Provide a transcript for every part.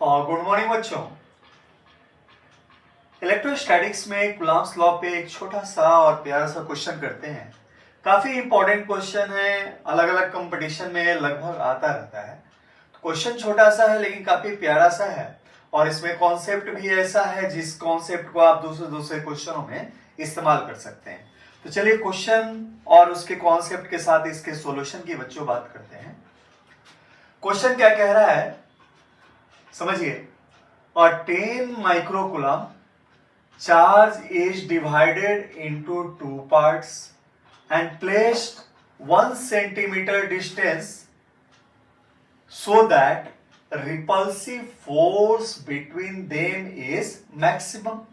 और good morning बच्चों। Electrostatics में कूलॉम्स लॉ पे एक छोटा सा और प्यारा सा क्वेश्चन करते हैं। काफी इंपॉर्टेंट क्वेश्चन है, अलग अलग कंपटीशन में लगभग आता रहता है। क्वेश्चन छोटा सा है लेकिन काफी प्यारा सा है, और इसमें कॉन्सेप्ट भी ऐसा है जिस कॉन्सेप्ट को आप दूसरे दूसरे क्वेश्चनों में इस्तेमाल कर सकते हैं। तो चलिए क्वेश्चन और उसके कॉन्सेप्ट के साथ इसके सॉल्यूशन की बच्चों बात करते हैं। क्वेश्चन क्या कह रहा है समझिए। और 10 microcoulomb charge is divided into two parts and placed 1 centimeter distance so that repulsive force between them is maximum.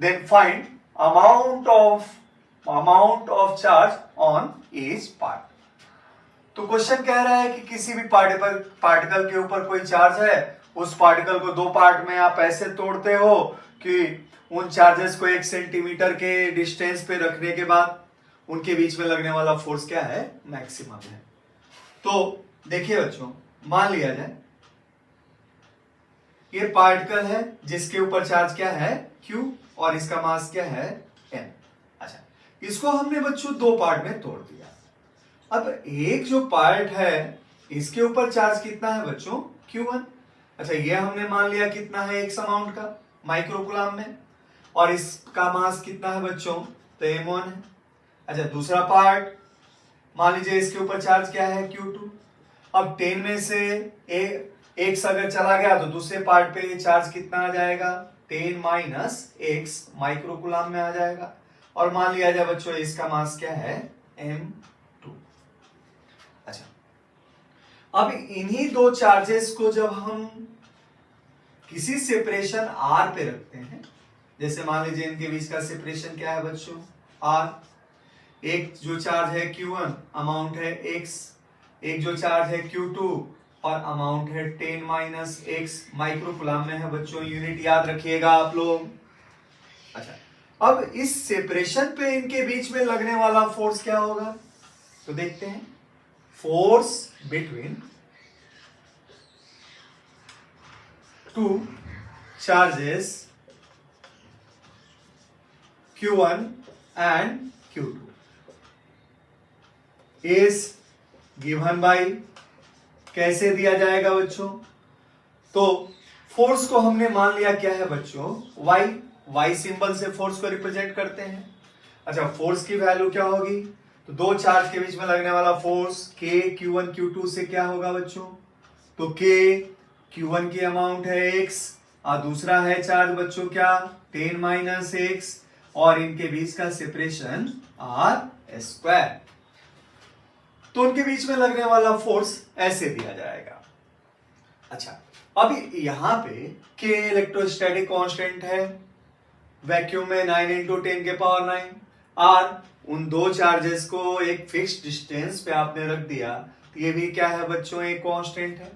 Then find amount of charge on each part. तो क्वेश्चन कह रहा है कि किसी भी पार्टिकल के ऊपर कोई चार्ज है, उस पार्टिकल को दो पार्ट में आप ऐसे तोड़ते हो कि उन चार्जेस को 1 सेंटीमीटर के डिस्टेंस पे रखने के बाद उनके बीच में लगने वाला फोर्स क्या है, मैक्सिमम है। तो देखिए बच्चों, मान लिया जाए ये पार्टिकल है जिसके ऊपर चार्ज क्या है, Q, और इसका मास क्या है, M। अच्छा, इसको हमने बच्चों दो पार्ट में तोड़ दिया। अब एक जो पार्ट है इसके ऊपर चार्ज कितना है बच्चों, Q1। अच्छा, ये हमने मान लिया कितना है, एक्स अमाउंट का माइक्रोकूलम में, और इसका मास कितना है बच्चों, तो m1 है। अच्छा, दूसरा पार्ट मान लीजिए इसके ऊपर चार्ज क्या है, Q2। अब 10 में से एक्स अगर चला गया तो दूसरे पार्ट पे चार्ज कितना आ जाएगा, 10 माइनस एक्स माइक्रोकूलम में आ जाएगा। और मान लिया जाए बच्चों इसका मास क्या है, m2। अच्छा, अब इन्हीं दो चार्जेस को जब हम किसी सेपरेशन r पे रखते हैं, जैसे मान लीजिए इनके बीच का सेपरेशन क्या है बच्चों, r। एक जो चार्ज है Q1 अमाउंट है x, एक जो चार्ज है Q2 और अमाउंट है 10 माइनस x माइक्रोकूलम में है बच्चों, यूनिट याद रखिएगा आप लोग। अच्छा, अब इस सेपरेशन पे इनके बीच में लगने वाला फोर्स क्या होगा, तो देखते हैं। Force between two charges Q1 and Q2 is given by, कैसे दिया जाएगा बच्चों, तो फोर्स को हमने मान लिया क्या है बच्चों, y सिंबल से फोर्स को रिप्रेजेंट करते हैं। अच्छा, फोर्स की वैल्यू क्या होगी, तो दो चार्ज के बीच में लगने वाला फोर्स k Q1 Q2 से क्या होगा बच्चों, तो k Q1 की अमाउंट है x और दूसरा है चार्ज बच्चों क्या, 10 माइनस x, और इनके बीच का सेपरेशन r स्क्वायर। तो उनके बीच में लगने वाला फोर्स ऐसे दिया जाएगा। अच्छा, अब यहां पे k इलेक्ट्रोस्टैटिक कांस्टेंट है, वैक्यूम में 9 इंटू 10 के पावर 9, r उन दो चार्जेस को एक फिक्स डिस्टेंस पे आपने रख दिया, तो ये भी क्या है बच्चों, एक कांस्टेंट है।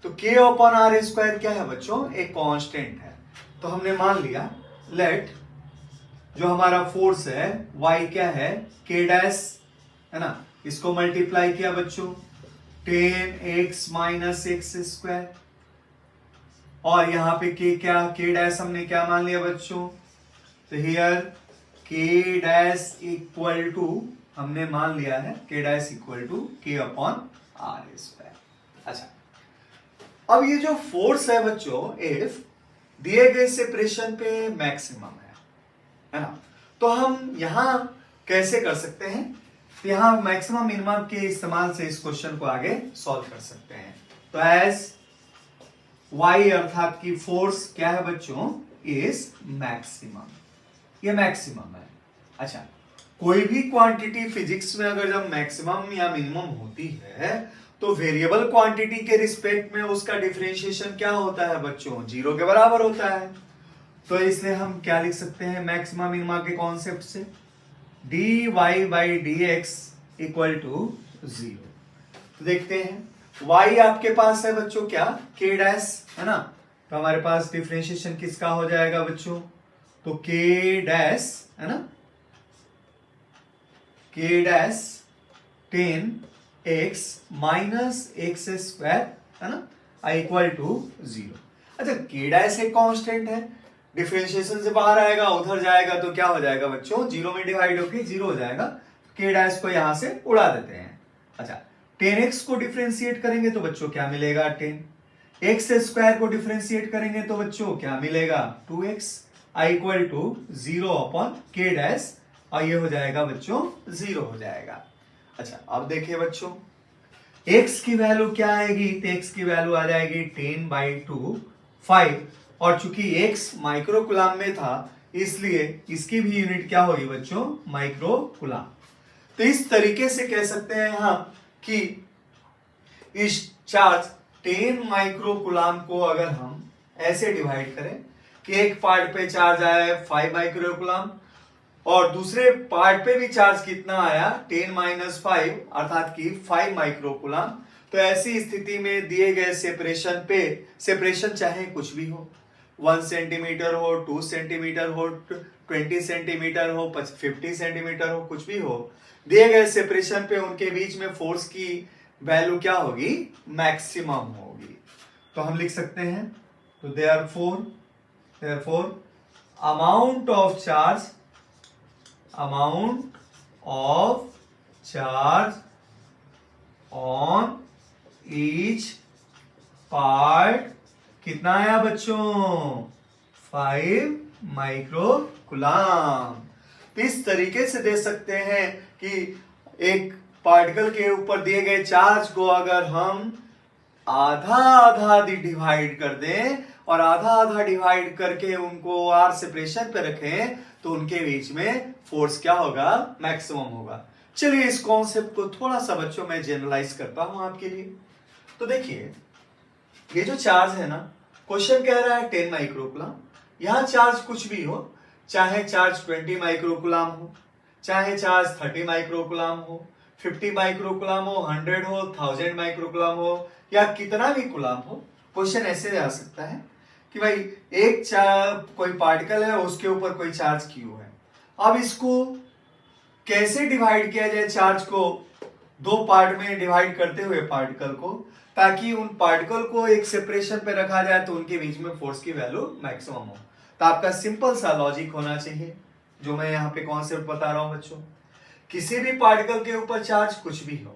तो k अपॉन r स्क्वायर क्या है बच्चों, एक कांस्टेंट है। तो हमने मान लिया लेट जो हमारा फोर्स है y क्या है, k डैश है ना, इसको मल्टीप्लाई किया बच्चों 10x माइनस एक्स स्क्वायर, और यहां पे k क्या, k डैश हमने क्या मान लिया बच्चों, तो here k dash equal to हमने मान लिया है k dash equal to k upon r square. अच्छा, अब ये जो फोर्स है बच्चों, इफ दिए गए सेपरेशन पे मैक्सिमम है ना, तो हम यहां कैसे कर सकते हैं, तो यहां मैक्सिमम मिनिमम के इस्तेमाल से इस क्वेश्चन को आगे सॉल्व कर सकते हैं। तो एज y अर्थात की फोर्स क्या है बच्चों, इज मैक्सिमम, ये मैक्सिमम है। अच्छा, कोई भी क्वांटिटी फिजिक्स में अगर जब मैक्सिमम या मिनिमम होती है तो वेरिएबल क्वांटिटी के रिस्पेक्ट में उसका डिफरेंशिएशन क्या होता है बच्चों, जीरो के बराबर होता है। तो इसलिए हम क्या लिख सकते हैं मैक्सिमम मिनिमा के कॉन्सेप्ट से, dy by D X equal to 0। तो देखते हैं y आपके पास है बच्चों क्या, k डैश है ना, तो हमारे पास डिफरेंशिएशन किसका हो जाएगा बच्चों, तो k डैश है ना, k dash 10x minus x square है ना, इक्वल टू 0। अच्छा के डैश एक कांस्टेंट है, डिफरेंशिएशन से बाहर आएगा, उधर जाएगा तो क्या हो जाएगा बच्चों, जीरो में डिवाइड होके जीरो हो जाएगा। के डैश को यहां से उड़ा देते हैं। अच्छा 10x को डिफरेंशिएट करेंगे तो बच्चों क्या मिलेगा 10, एक्स स्क्वायर को डिफरेंशिएट करेंगे तो बच्चों क्या मिलेगा 2x I equal to 0 upon K dash, और ये हो जाएगा बच्चों 0 हो जाएगा। अच्छा अब देखिए बच्चों x की वैल्यू क्या आएगी, तो x की वैल्यू आ जाएगी 10/2 5, और चूंकि x माइक्रो कूलाम में था इसलिए इसकी भी यूनिट क्या होगी बच्चों, माइक्रो कूलाम। तो इस तरीके से कह सकते हैं यहां कि इस चार्ज 10 माइक्रो कूलाम को अगर हम ऐसे डिवाइड करें कि एक पार्ट पे चार्ज आया है 5 माइक्रो कूलाम और दूसरे पार्ट पे भी चार्ज कितना आया 10 - 5 अर्थात कि 5 माइक्रो कूलाम, तो ऐसी स्थिति में दिए गए सेपरेशन पे, सेपरेशन चाहे कुछ भी हो, 1 सेंटीमीटर हो, 2 सेंटीमीटर हो, 20 सेंटीमीटर हो, 50 सेंटीमीटर हो, कुछ भी हो, दिए गए सेपरेशन पे उनके बीच में फोर्स की वैल्यू क्या होगी, मैक्सिमम होगी। तो हम लिख सकते हैं, तो therefore amount of charge on each part कितना आया बच्चों, 5 माइक्रो कूलाम। इस तरीके से दे सकते हैं कि एक पार्टिकल के ऊपर दिए गए चार्ज को अगर हम आधा आधा डिवाइड कर दें और आधा आधा डिवाइड करके उनको आर सेपरेशन पे रखें तो उनके बीच में फोर्स क्या होगा, मैक्सिमम होगा। चलिए इस कॉन्सेप्ट को थोड़ा सा बच्चों मैं जनरलाइज करता हूं आपके लिए। तो देखिए ये जो चार्ज है ना, क्वेश्चन कह रहा है 10 माइक्रो कूलाम, यहां चार्ज कुछ भी हो, चाहे चार्ज 20 माइक्रो कूलाम हो, चाहे चार्ज 30 माइक्रो कूलाम हो, 50 माइक्रो कूलाम हो, 100 हो, 1000 माइक्रो कूलाम हो, या कितना भी कूलाम हो, क्वेश्चन ऐसे आ सकता है कि भाई एक कोई पार्टिकल है उसके ऊपर कोई चार्ज क्यू है, अब इसको कैसे डिवाइड किया जाए, चार्ज को दो पार्ट में डिवाइड करते हुए पार्टिकल को, ताकि उन पार्टिकल को एक सेपरेशन पे रखा जाए तो उनके बीच में फोर्स की वैल्यू मैक्सिमम हो। तो आपका सिंपल सा लॉजिक होना चाहिए जो मैं यहाँ पे कॉन्सेप्ट बता रहा हूं बच्चों। किसी भी पार्टिकल के ऊपर चार्ज कुछ भी हो,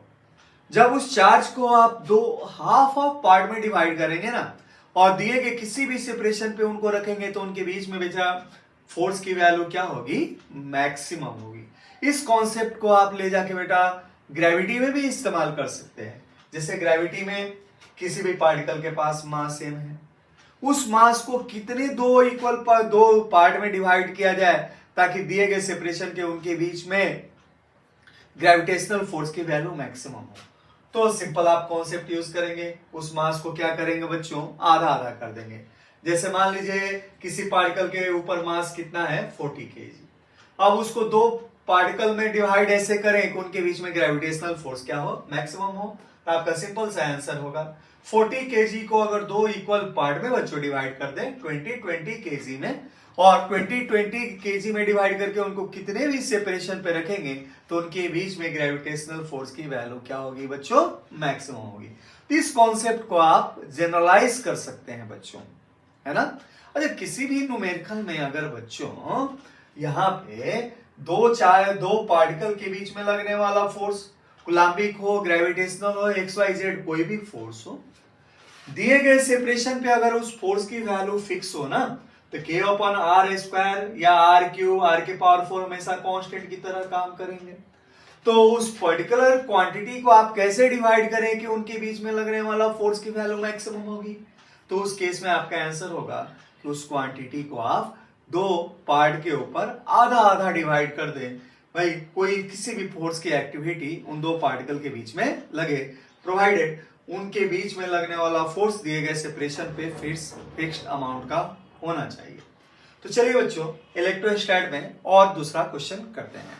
जब उस चार्ज को आप दो हाफ ऑफ पार्ट में डिवाइड करेंगे ना और दिए गए किसी भी सेपरेशन पे उनको रखेंगे तो उनके बीच में बेचा फोर्स की वैल्यू क्या होगी, मैक्सिमम होगी। इस कॉन्सेप्ट को आप ले जाके बेटा ग्रेविटी में भी इस्तेमाल कर सकते हैं। जैसे ग्रेविटी में किसी भी पार्टिकल के पास मास सेम है, उस मास को कितने दो पार्ट में डिवाइड किया जाए ताकि दिए गए सेपरेशन के उनके बीच में ग्रेविटेशनल फोर्स की वैल्यू मैक्सिमम हो। तो सिंपल आप कॉन्सेप्ट यूज करेंगे, उस मास को क्या करेंगे बच्चों, आधा आधा कर देंगे। जैसे मान लीजिए किसी पार्टिकल के ऊपर मास कितना है 40 केजी, अब उसको दो पार्टिकल में डिवाइड ऐसे करें कि उनके बीच में ग्रेविटेशनल फोर्स क्या हो, मैक्सिमम हो। तो आपका सिंपल सा आंसर होगा 40 केजी को अगर दो इक्वल पार्ट में बच्चों डिवाइड कर दें 20 केजी में, और 20 केजी में डिवाइड करके उनको कितने भी सेपरेशन पे रखेंगे तो उनके बीच में ग्रेविटेशनल फोर्स की वैल्यू क्या होगी बच्चों, मैक्सिमम होगी। तो इस कॉन्सेप्ट को आप जनरलाइज कर सकते हैं बच्चों, है ना। अच्छा किसी भी न्यूमेरिकल में अगर बच्चों यहाँ पे दो पार्टिकल के बीच में लगने वाला फोर्स कूलाम्बिक हो, ग्रेविटेशनल हो, XYZ कोई भी फोर्स हो, दिए गए सेपरेशन पे अगर उस फोर्स की वैल्यू फिक्स हो ना तो K/r² या r³ हमेशा कांस्टेंट की तरह काम करेंगे। तो उस पर्टिकुलर क्वांटिटी को आप कैसे डिवाइड करें कि उनके बीच में लगने वाला फोर्स की वैल्यू मैक्सिमम होगी। तो उस केस में आपका आंसर होगा कि उस क्वांटिटी को आप दो पार्ट के ऊपर आधा आधा डिवाइड कर दें। भाई कोई किसी भी फोर्स की एक्टिविटी उन दो पार्टिकल के बीच में लगे, प्रोवाइडेड उनके बीच में लगने वाला फोर्स दिए गए सेपरेशन पे फिक्स्ड अमाउंट का होना चाहिए। तो चलिए बच्चों इलेक्ट्रोस्टैट में और दूसरा क्वेश्चन करते हैं।